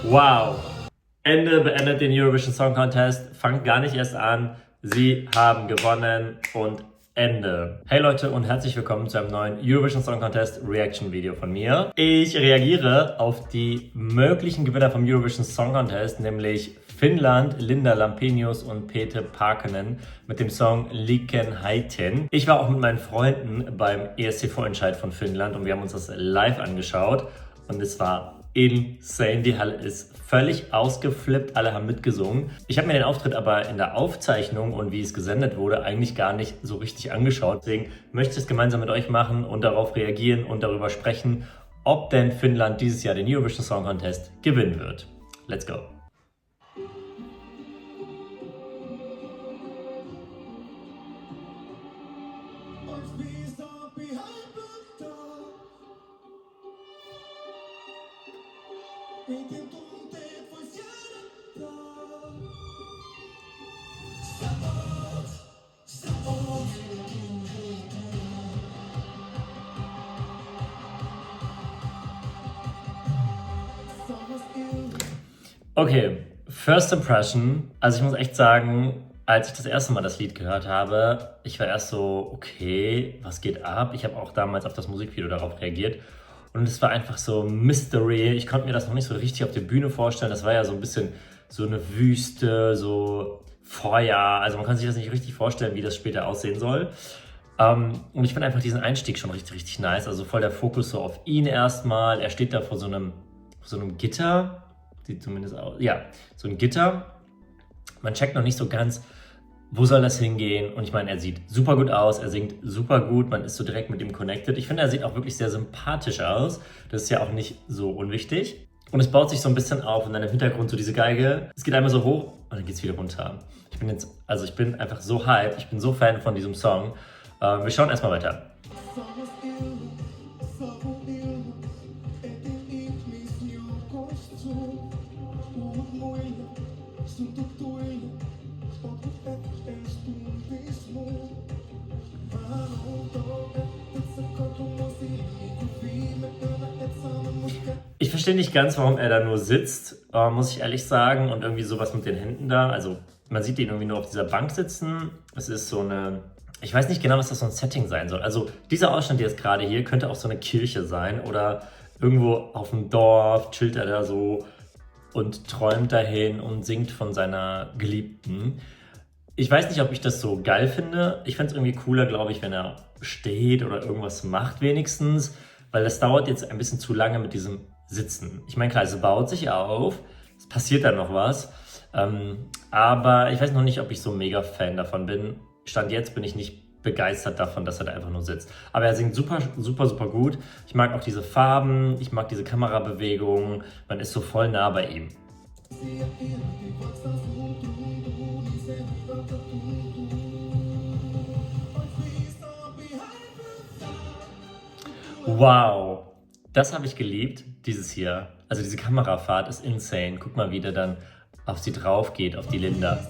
Wow. Ende beendet den Eurovision Song Contest. Fangt gar nicht erst an. Sie haben gewonnen und Ende. Hey Leute und herzlich willkommen zu einem neuen Eurovision Song Contest Reaction Video von mir. Ich reagiere auf die möglichen Gewinner vom Eurovision Song Contest, nämlich Finnland, Linda Lampenius und Pete Parkkonen mit dem Song Liken Haiten. Ich war auch mit meinen Freunden beim ESC-Vorentscheid von Finnland und wir haben uns das live angeschaut und es war insane. Die Halle ist völlig ausgeflippt, alle haben mitgesungen. Ich habe mir den Auftritt aber in der Aufzeichnung und wie es gesendet wurde eigentlich gar nicht so richtig angeschaut. Deswegen möchte ich es gemeinsam mit euch machen und darauf reagieren und darüber sprechen, ob denn Finnland dieses Jahr den Eurovision Song Contest gewinnen wird. Let's go! Okay, First Impression. Also ich muss echt sagen, als ich das erste Mal das Lied gehört habe, ich war erst so, okay, was geht ab? Ich habe auch damals auf das Musikvideo darauf reagiert. Und es war einfach so Mystery. Ich konnte mir das noch nicht so richtig auf der Bühne vorstellen. Das war ja so ein bisschen so eine Wüste, so Feuer. Also man kann sich das nicht richtig vorstellen, wie das später aussehen soll. Und ich finde einfach diesen Einstieg schon richtig, richtig nice. Also voll der Fokus so auf ihn erstmal. Er steht da vor so einem Gitter. Sieht zumindest aus. Ja, so ein Gitter. Man checkt noch nicht so ganz, wo soll das hingehen. Und ich meine, er sieht super gut aus, er singt super gut, man ist so direkt mit ihm connected. Ich finde, er sieht auch wirklich sehr sympathisch aus. Das ist ja auch nicht so unwichtig. Und es baut sich so ein bisschen auf und dann im Hintergrund so diese Geige. Es geht einmal so hoch und dann geht es wieder runter. Ich bin einfach so hyped, ich bin so Fan von diesem Song. Wir schauen erstmal weiter. Ich verstehe nicht ganz, warum er da nur sitzt, muss ich ehrlich sagen, und irgendwie sowas mit den Händen da. Also man sieht ihn irgendwie nur auf dieser Bank sitzen. Es ist so eine, ich weiß nicht genau, was das so ein Setting sein soll. Also dieser Ausschnitt jetzt gerade hier könnte auch so eine Kirche sein oder irgendwo auf dem Dorf chillt er da so und träumt dahin und singt von seiner Geliebten. Ich weiß nicht, ob ich das so geil finde. Ich fände es irgendwie cooler, glaube ich, wenn er steht oder irgendwas macht wenigstens, weil das dauert jetzt ein bisschen zu lange mit diesem Sitzen. Ich meine, klar, es baut sich auf, es passiert dann noch was, aber ich weiß noch nicht, ob ich so mega Fan davon bin. Stand jetzt bin ich nicht begeistert davon, dass er da einfach nur sitzt. Aber er singt super, super, super gut. Ich mag auch diese Farben, ich mag diese Kamerabewegungen, man ist so voll nah bei ihm. Wow, das habe ich geliebt, dieses hier. Also diese Kamerafahrt ist insane. Guck mal, wie der dann auf sie drauf geht, auf die Linda.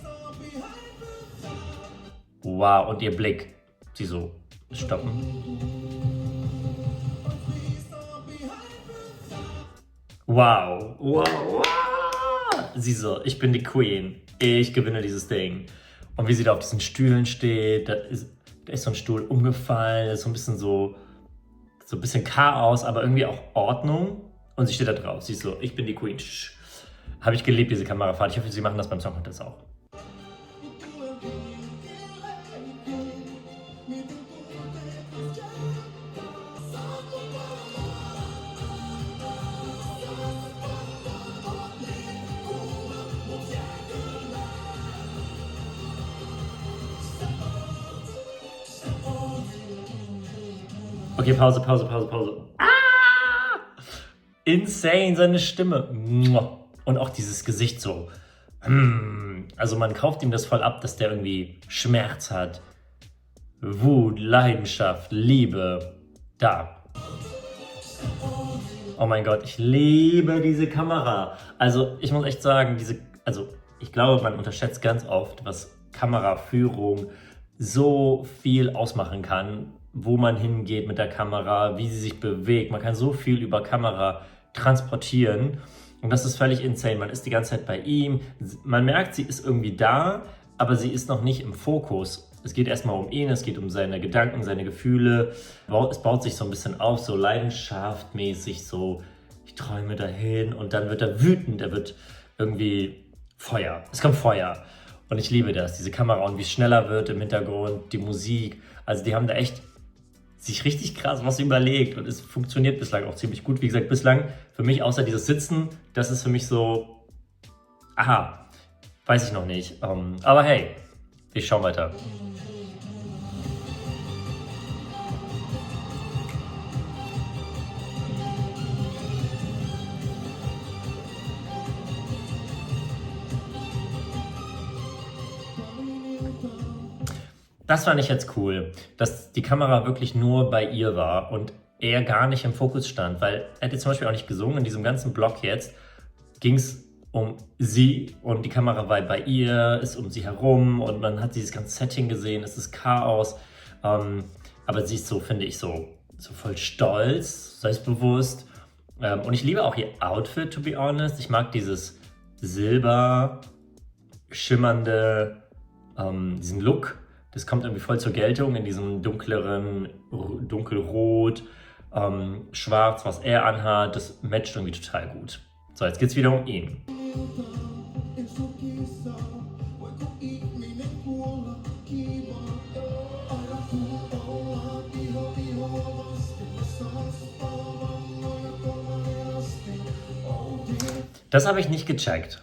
Wow, und ihr Blick. Sie so stoppen. Wow, wow, wow. Sie so, ich bin die Queen. Ich gewinne dieses Ding. Und wie sie da auf diesen Stühlen steht, da ist so ein Stuhl umgefallen, ist so ein bisschen Chaos, aber irgendwie auch Ordnung. Und sie steht da drauf. Sie ist so, ich bin die Queen. Habe ich geliebt, diese Kamerafahrt. Ich hoffe, sie machen das beim Song Contest auch. Okay, Pause. Ah! Insane, seine Stimme. Und auch dieses Gesicht so. Also man kauft ihm das voll ab, dass der irgendwie Schmerz hat. Wut, Leidenschaft, Liebe. Da. Oh mein Gott, ich liebe diese Kamera. Also ich muss echt sagen, ich glaube, man unterschätzt ganz oft, was Kameraführung so viel ausmachen kann, wo man hingeht mit der Kamera, wie sie sich bewegt. Man kann so viel über Kamera transportieren Und das ist völlig insane. Man ist die ganze Zeit bei ihm. Man merkt, sie ist irgendwie da, aber sie ist noch nicht im Fokus. Es geht erstmal um ihn, es geht um seine Gedanken, seine Gefühle. Es baut sich so ein bisschen auf, so leidenschaftmäßig, so ich träume dahin und dann wird er wütend, er wird irgendwie Feuer. Es kommt Feuer. Und ich liebe das, diese Kamera und wie es schneller wird im Hintergrund, die Musik. Also die haben da echt sich richtig krass was überlegt und es funktioniert bislang auch ziemlich gut. Wie gesagt, bislang für mich außer dieses Sitzen, das ist für mich so, aha, weiß ich noch nicht. Aber hey, ich schau weiter. Das fand ich jetzt cool, dass die Kamera wirklich nur bei ihr war und er gar nicht im Fokus stand, weil er hat jetzt zum Beispiel auch nicht gesungen. In diesem ganzen Blog jetzt ging es um sie und die Kamera war bei ihr, ist um sie herum und man hat dieses ganze Setting gesehen, es ist Chaos. Aber sie ist so, finde ich, so voll stolz, selbstbewusst. Und ich liebe auch ihr Outfit, to be honest. Ich mag dieses silber schimmernde, diesen Look. Das kommt irgendwie voll zur Geltung in diesem dunkleren, dunkelrot, schwarz, was er anhat. Das matcht irgendwie total gut. So, jetzt geht's wieder um ihn. Das habe ich nicht gecheckt.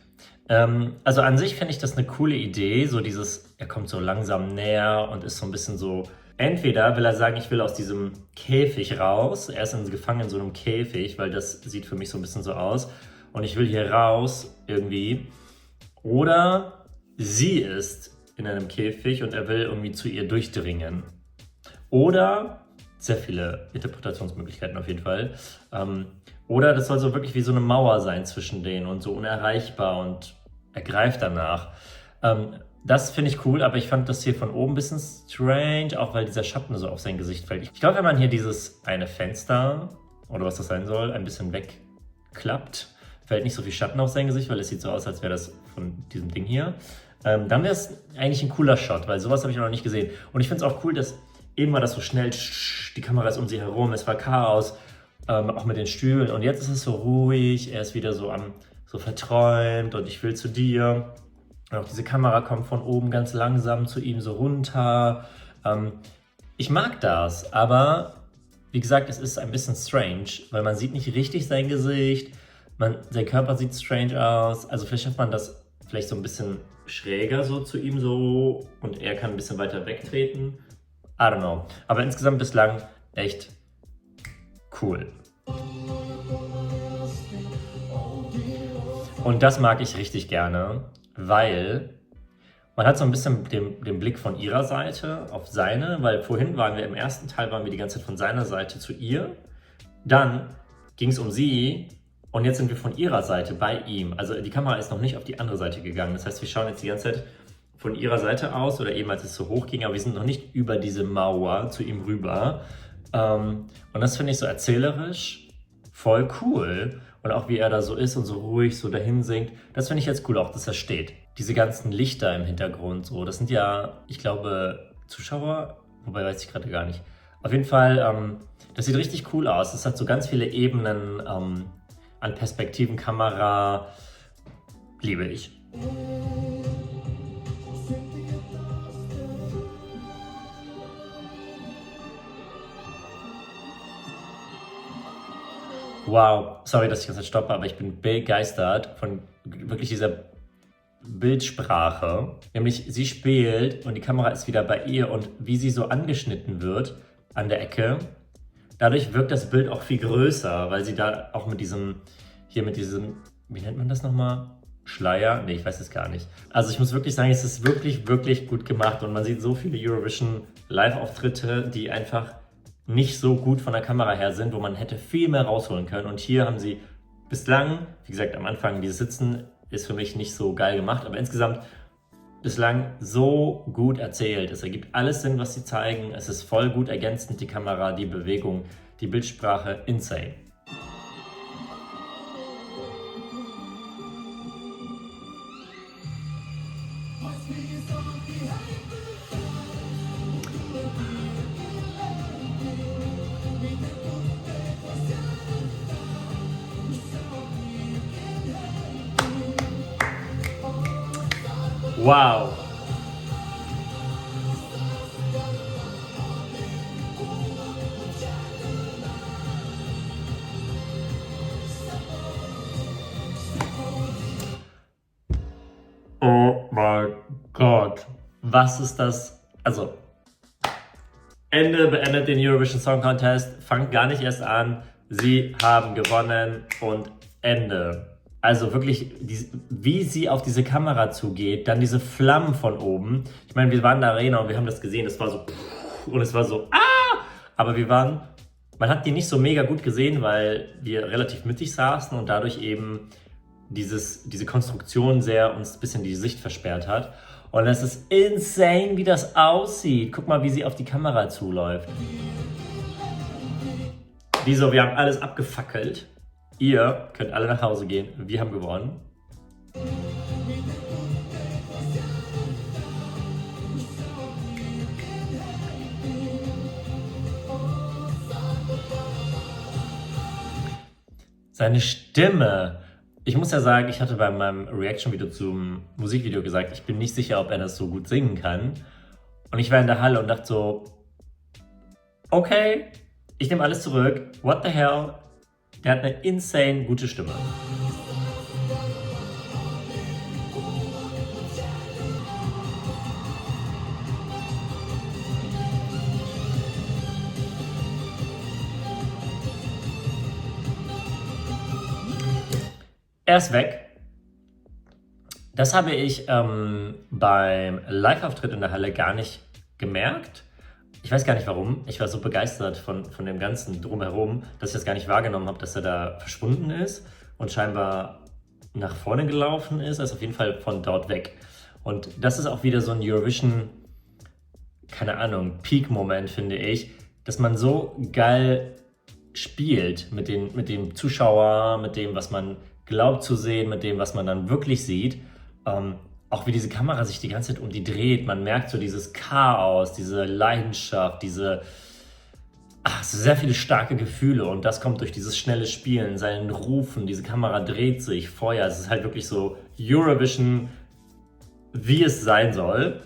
Also an sich finde ich das eine coole Idee, so dieses, er kommt so langsam näher und ist so ein bisschen so, entweder will er sagen, ich will aus diesem Käfig raus, er ist gefangen in so einem Käfig, weil das sieht für mich so ein bisschen so aus und ich will hier raus irgendwie, oder sie ist in einem Käfig und er will irgendwie zu ihr durchdringen. Oder, sehr viele Interpretationsmöglichkeiten auf jeden Fall, oder das soll so wirklich wie so eine Mauer sein zwischen denen und so unerreichbar und er greift danach. Das finde ich cool, aber ich fand das hier von oben ein bisschen strange, auch weil dieser Schatten so auf sein Gesicht fällt. Ich glaube, wenn man hier dieses eine Fenster, oder was das sein soll, ein bisschen wegklappt, fällt nicht so viel Schatten auf sein Gesicht, weil es sieht so aus, als wäre das von diesem Ding hier. Dann wäre es eigentlich ein cooler Shot, weil sowas habe ich noch nicht gesehen. Und ich finde es auch cool, dass eben war das so schnell, die Kamera ist um sie herum, es war Chaos. Auch mit den Stühlen und jetzt ist es so ruhig, er ist wieder so so verträumt und ich will zu dir. Und auch diese Kamera kommt von oben ganz langsam zu ihm so runter. Ich mag das, aber wie gesagt, es ist ein bisschen strange, weil man sieht nicht richtig sein Gesicht, sein Körper sieht strange aus, also vielleicht schafft man das vielleicht so ein bisschen schräger so zu ihm so und er kann ein bisschen weiter wegtreten. I don't know, aber insgesamt bislang echt cool. Und das mag ich richtig gerne, weil man hat so ein bisschen den Blick von ihrer Seite auf seine, weil vorhin waren wir im ersten Teil, waren wir die ganze Zeit von seiner Seite zu ihr. Dann ging es um sie und jetzt sind wir von ihrer Seite bei ihm. Also die Kamera ist noch nicht auf die andere Seite gegangen. Das heißt, wir schauen jetzt die ganze Zeit von ihrer Seite aus oder eben als es so hoch ging, aber wir sind noch nicht über diese Mauer zu ihm rüber. Und das finde ich so erzählerisch voll cool. Und auch wie er da so ist und so ruhig so dahin singt. Das finde ich jetzt cool, auch dass er steht. Diese ganzen Lichter im Hintergrund, so, das sind ja, ich glaube, Zuschauer, wobei weiß ich gerade gar nicht. Auf jeden Fall, das sieht richtig cool aus. Es hat so ganz viele Ebenen an Perspektiven, Kamera. Liebe ich. Wow, sorry, dass ich das jetzt stoppe, aber ich bin begeistert von wirklich dieser Bildsprache. Nämlich, sie spielt und die Kamera ist wieder bei ihr und wie sie so angeschnitten wird an der Ecke. Dadurch wirkt das Bild auch viel größer, weil sie da auch mit diesem, wie nennt man das nochmal? Schleier? Nee, ich weiß es gar nicht. Also ich muss wirklich sagen, es ist wirklich, wirklich gut gemacht und man sieht so viele Eurovision Live-Auftritte, die einfach nicht so gut von der Kamera her sind, wo man hätte viel mehr rausholen können. Und hier haben sie bislang, wie gesagt, am Anfang, dieses Sitzen ist für mich nicht so geil gemacht, aber insgesamt bislang so gut erzählt. Es ergibt alles Sinn, was sie zeigen. Es ist voll gut ergänzend, die Kamera, die Bewegung, die Bildsprache, insane. Wow. Oh mein Gott. Was ist das? Also, Ende beendet den Eurovision Song Contest. Fangt gar nicht erst an. Sie haben gewonnen und Ende. Also wirklich, wie sie auf diese Kamera zugeht, dann diese Flammen von oben. Ich meine, wir waren in der Arena und wir haben das gesehen. Es war so und es war so aber man hat die nicht so mega gut gesehen, weil wir relativ mittig saßen und dadurch eben diese Konstruktion sehr uns ein bisschen die Sicht versperrt hat. Und es ist insane, wie das aussieht. Guck mal, wie sie auf die Kamera zuläuft. Wieso? Wir haben alles abgefackelt. Ihr könnt alle nach Hause gehen. Wir haben gewonnen. Seine Stimme. Ich muss ja sagen, ich hatte bei meinem Reaction-Video zum Musikvideo gesagt, ich bin nicht sicher, ob er das so gut singen kann. Und ich war in der Halle und dachte so, okay, ich nehme alles zurück. What the hell? Der hat eine insane gute Stimme. Er ist weg. Das habe ich beim Live-Auftritt in der Halle gar nicht gemerkt. Ich weiß gar nicht warum. Ich war so begeistert von dem Ganzen drumherum, dass ich das gar nicht wahrgenommen habe, dass er da verschwunden ist und scheinbar nach vorne gelaufen ist. Er ist auf jeden Fall von dort weg. Und das ist auch wieder so ein Eurovision, keine Ahnung, Peak-Moment, finde ich, dass man so geil spielt mit dem Zuschauer, mit dem, was man glaubt zu sehen, mit dem, was man dann wirklich sieht. Auch wie diese Kamera sich die ganze Zeit um die dreht. Man merkt so dieses Chaos, diese Leidenschaft, so sehr viele starke Gefühle. Und das kommt durch dieses schnelle Spielen, seinen Rufen. Diese Kamera dreht sich, Feuer. Es ist halt wirklich so Eurovision, wie es sein soll.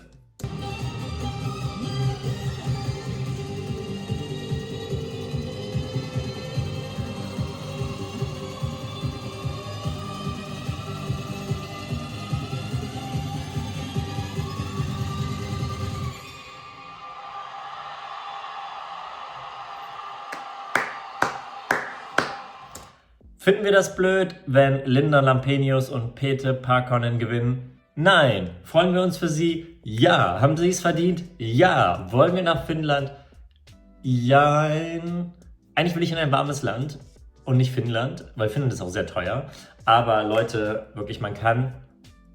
Finden wir das blöd, wenn Linda Lampenius und Pete Parkkonen gewinnen? Nein. Freuen wir uns für sie? Ja. Haben sie es verdient? Ja. Wollen wir nach Finnland? Ja. Eigentlich will ich in ein warmes Land und nicht Finnland, weil Finnland ist auch sehr teuer. Aber Leute, wirklich, man kann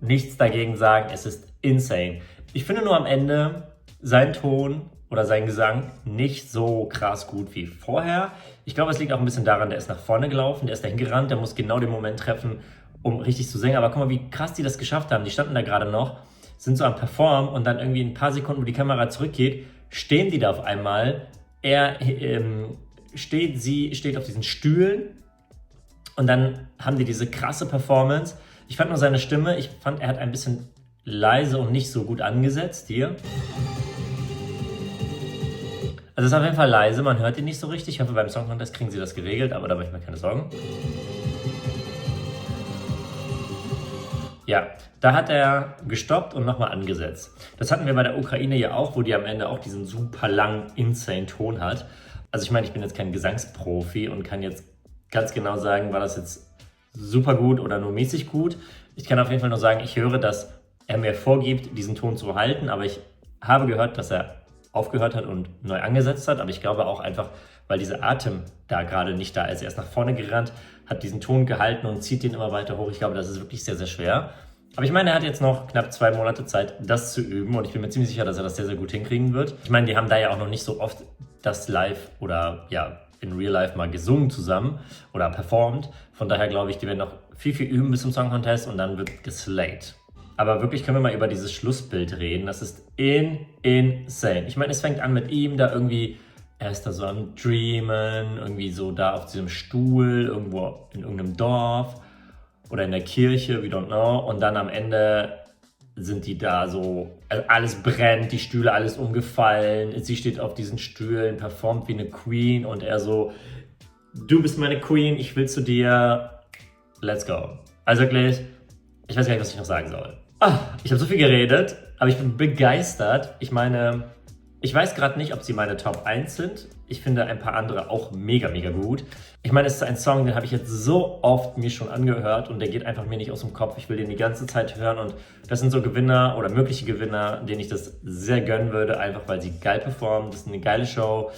nichts dagegen sagen. Es ist insane. Ich finde nur am Ende sein Ton oder sein Gesang nicht so krass gut wie vorher. Ich glaube, es liegt auch ein bisschen daran, der ist nach vorne gelaufen, der ist dahin gerannt, der muss genau den Moment treffen, um richtig zu singen. Aber guck mal, wie krass die das geschafft haben. Die standen da gerade noch, sind so am Performen und dann irgendwie in ein paar Sekunden, wo die Kamera zurückgeht, stehen die da auf einmal. Sie steht auf diesen Stühlen und dann haben die diese krasse Performance. Ich fand nur seine Stimme, er hat ein bisschen leise und nicht so gut angesetzt hier. Also es ist auf jeden Fall leise, man hört ihn nicht so richtig. Ich hoffe, beim Song Contest kriegen sie das geregelt, aber da mache ich mir keine Sorgen. Ja, da hat er gestoppt und nochmal angesetzt. Das hatten wir bei der Ukraine ja auch, wo die am Ende auch diesen super langen, insane Ton hat. Also ich meine, ich bin jetzt kein Gesangsprofi und kann jetzt ganz genau sagen, war das jetzt super gut oder nur mäßig gut. Ich kann auf jeden Fall nur sagen, ich höre, dass er mir vorgibt, diesen Ton zu halten, aber ich habe gehört, dass er aufgehört hat und neu angesetzt hat, aber ich glaube auch einfach, weil dieser Atem da gerade nicht da ist. Er ist nach vorne gerannt, hat diesen Ton gehalten und zieht den immer weiter hoch. Ich glaube, das ist wirklich sehr, sehr schwer. Aber ich meine, er hat jetzt noch knapp 2 Monate Zeit, das zu üben und ich bin mir ziemlich sicher, dass er das sehr, sehr gut hinkriegen wird. Ich meine, die haben da ja auch noch nicht so oft das live oder ja, in Real Life mal gesungen zusammen oder performt. Von daher glaube ich, die werden noch viel, viel üben bis zum Song Contest und dann wird geslayed. Aber wirklich können wir mal über dieses Schlussbild reden. Das ist insane. Ich meine, es fängt an mit ihm da irgendwie, er ist da so am Dreamen, irgendwie so da auf diesem Stuhl, irgendwo in irgendeinem Dorf oder in der Kirche, we don't know. Und dann am Ende sind die da so, also alles brennt, die Stühle, alles umgefallen, sie steht auf diesen Stühlen, performt wie eine Queen und er so, du bist meine Queen, ich will zu dir, let's go. Also wirklich, ich weiß gar nicht, was ich noch sagen soll. Ich habe so viel geredet, aber ich bin begeistert. Ich meine, ich weiß gerade nicht, ob sie meine Top 1 sind. Ich finde ein paar andere auch mega, mega gut. Ich meine, es ist ein Song, den habe ich jetzt so oft mir schon angehört und der geht einfach mir nicht aus dem Kopf. Ich will den die ganze Zeit hören und das sind so Gewinner oder mögliche Gewinner, denen ich das sehr gönnen würde, einfach weil sie geil performen. Das ist eine geile Show.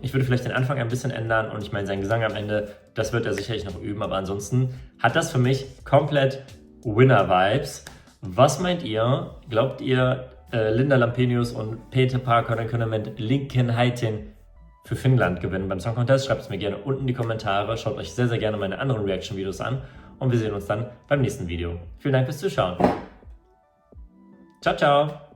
Ich würde vielleicht den Anfang ein bisschen ändern und ich meine, sein Gesang am Ende, das wird er sicherlich noch üben, aber ansonsten hat das für mich komplett Winner-Vibes. Was meint ihr? Glaubt ihr, Linda Lampenius und Peter Parker können mit Lincoln Heitin für Finnland gewinnen beim Song Contest? Schreibt es mir gerne unten in die Kommentare. Schaut euch sehr, sehr gerne meine anderen Reaction-Videos an und wir sehen uns dann beim nächsten Video. Vielen Dank fürs Zuschauen. Ciao, ciao!